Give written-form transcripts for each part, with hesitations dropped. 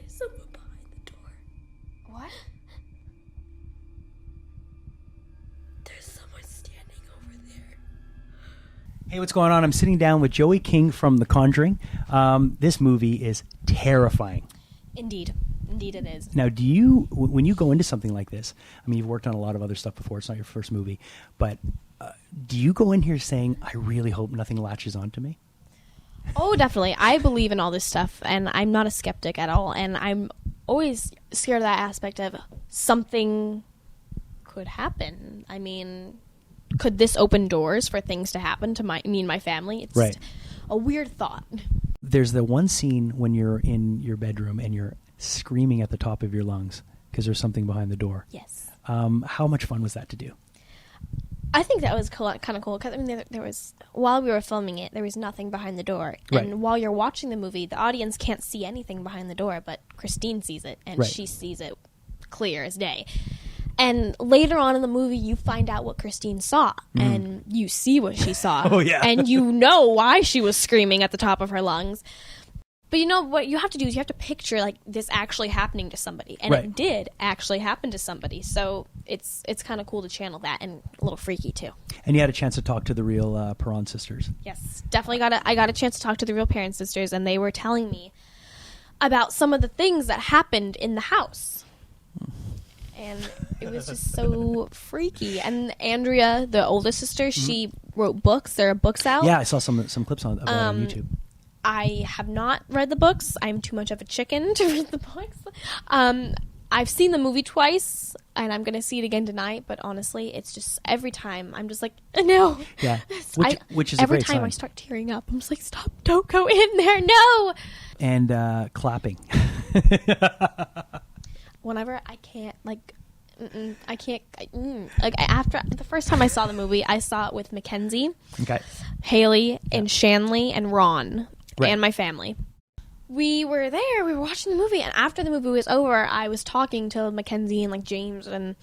There's someone behind the door. What? There's someone standing over there. Hey, what's going on? I'm sitting down with Joey King from The Conjuring. This movie is terrifying. Indeed it is. Now, do you, when you go into something like this, I mean, you've worked on a lot of other stuff before, it's not your first movie, but do you go in here saying, I really hope nothing latches onto me? Oh, definitely. I believe in all this stuff, and I'm not a skeptic at all, and I'm always scared of that aspect of something could happen. I mean, could this open doors for things to happen to me and my family? It's right. A weird thought. There's the one scene when you're in your bedroom and you're screaming at the top of your lungs because there's something behind the door. Yes. How much fun was that to do? I think that was kind of cool because I mean, there was, while we were filming it, there was nothing behind the door, and right. while you're watching the movie, the audience can't see anything behind the door, but Christine sees it, and right. she sees it clear as day. And later on in the movie, you find out what Christine saw, and you see what she saw. Oh, yeah. And you know why she was screaming at the top of her lungs. But you know what you have to do is you have to picture like this actually happening to somebody, and right. it did actually happen to somebody. So it's kind of cool to channel that, and a little freaky too. And you had a chance to talk to the real Perron sisters. Yes, definitely I got a chance to talk to the real Perron sisters, and they were telling me about some of the things that happened in the house. And it was just so freaky. And Andrea, the oldest sister, she wrote books. There are books out. Yeah, I saw some clips of that on YouTube. I have not read the books. I'm too much of a chicken to read the books. I've seen the movie twice, and I'm going to see it again tonight. But honestly, it's just every time I'm just like, no. Yeah, which is every a great time sign. I start tearing up, I'm just like, stop! Don't go in there, no. And clapping. Whenever I can't, like, I can't. Like after the first time I saw the movie, I saw it with Mackenzie, Okay. Haley, and Shanley, and Ron, Right. and my family. We were there. We were watching the movie, and after the movie was over, I was talking to Mackenzie and like James, and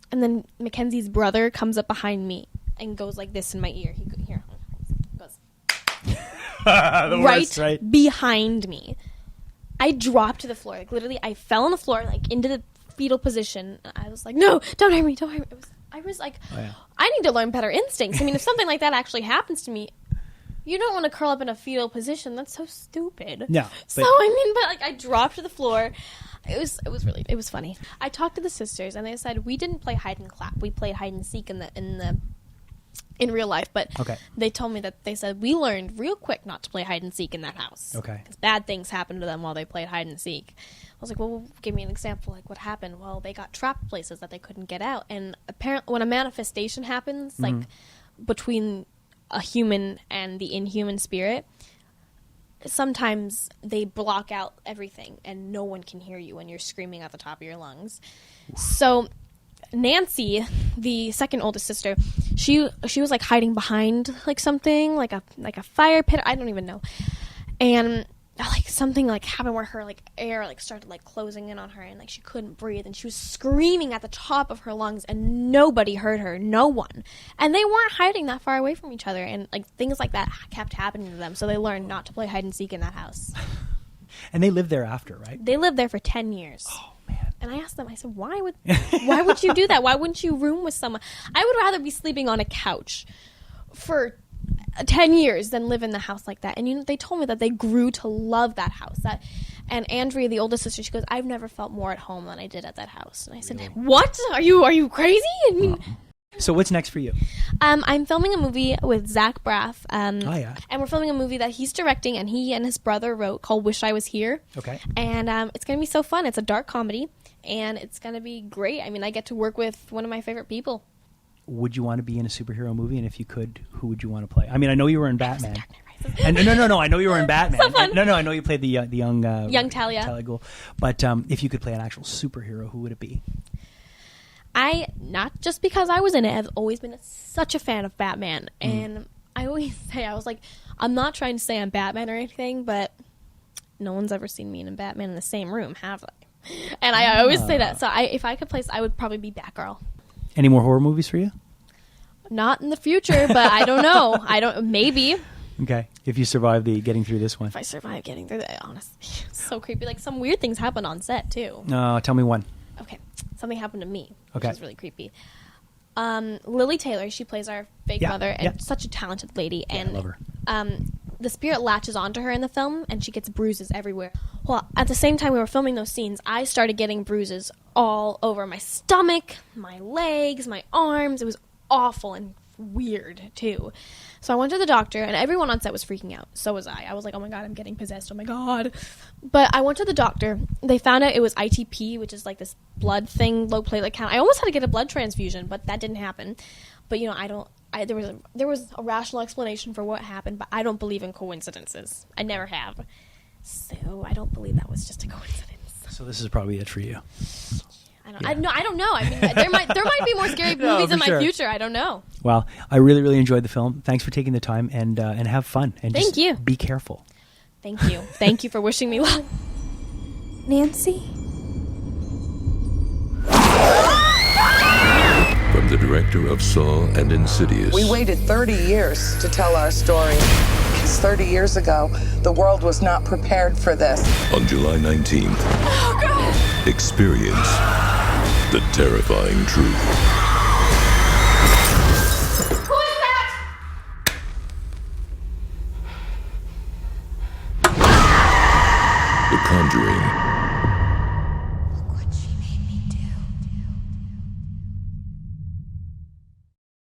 then Mackenzie's brother comes up behind me and goes like this in my ear. He goes The worst, right? behind me. I dropped to the floor. Like literally, I fell on the floor, like into the fetal position. I was like, "No, don't hurt me! Don't hurt me!" I was like, Oh, yeah. I need to learn better instincts. I mean, if something like that actually happens to me, you don't want to curl up in a fetal position. That's so stupid. No. So I mean, but like I dropped to the floor. It was funny. I talked to the sisters, and they said we didn't play hide and clap. We played hide and seek in real life, but Okay. they told me that they said we learned real quick not to play hide and seek in that house. Okay. Because bad things happened to them while they played hide and seek. I was like, well, give me an example. Like, what happened? Well, they got trapped places that they couldn't get out. And apparently, when a manifestation happens, like between a human and the inhuman spirit, sometimes they block out everything, and no one can hear you when you're screaming at the top of your lungs. So Nancy, the second oldest sister, she was like hiding behind like something, like a fire pit. I don't even know. And like something like happened where her like air like started like closing in on her, and like she couldn't breathe, and she was screaming at the top of her lungs, and nobody heard her, no one. And they weren't hiding that far away from each other, and like things like that kept happening to them. So they learned not to play hide and seek in that house. And they lived there after, right? They lived there for 10 years. Oh, man. And I asked them, I said, why would you do that? Why wouldn't you room with someone? I would rather be sleeping on a couch for 10 years than live in the house like that. And you know, they told me that they grew to love that house. And Andrea, the oldest sister, she goes, I've never felt more at home than I did at that house. And I said, what? Are you crazy? I mean, So what's next for you? I'm filming a movie with Zach Braff. Oh, yeah. And we're filming a movie that he's directing, and he and his brother wrote, called Wish I Was Here. Okay. And it's going to be so fun. It's a dark comedy, and it's going to be great. I mean, I get to work with one of my favorite people. Would you want to be in a superhero movie? And if you could, who would you want to play? I mean, I know you were in Batman. And no, I know you were in Batman. So fun. No, I know you played the young Talia. Talia Ghul. But if you could play an actual superhero, who would it be? Not just because I was in it, I've always been such a fan of Batman. And I always say, I was like, I'm not trying to say I'm Batman or anything, but no one's ever seen me and Batman in the same room, have I? And I always say that. So if I could place, I would probably be Batgirl. Any more horror movies for you? Not in the future, but I don't know. Maybe. Okay. If you survive the getting through this one. If I survive getting through that, honestly, it's so creepy. Like some weird things happen on set too. Tell me one. Okay, something happened to me, Okay. which is really creepy. Lily Taylor, she plays our fake Yeah, mother, and yeah. such a talented lady. Yeah, And I love her. The spirit latches onto her in the film, and she gets bruises everywhere. Well, at the same time we were filming those scenes, I started getting bruises all over my stomach, my legs, my arms. It was awful and weird too. So I went to the doctor, and everyone on set was freaking out. So was I. I was like, oh my god, I'm getting possessed. Oh my god. But I went to the doctor. They found out it was ITP, which is like this blood thing, low platelet count. I almost had to get a blood transfusion, but that didn't happen. But you know, there was a rational explanation for what happened, but I don't believe in coincidences. I never have. So I don't believe that was just a coincidence. So this is probably it for you. I don't know. I mean, there might be more scary No, movies for in my sure. future. I don't know. Well, I really, really enjoyed the film. Thanks for taking the time and have fun. And Thank just you. Be careful. Thank you. Thank you for wishing me luck. Nancy? From the director of Saw and Insidious. We waited 30 years to tell our story. Because 30 years ago, the world was not prepared for this. On July 19th, experience the terrifying truth. Who is that? The Conjuring.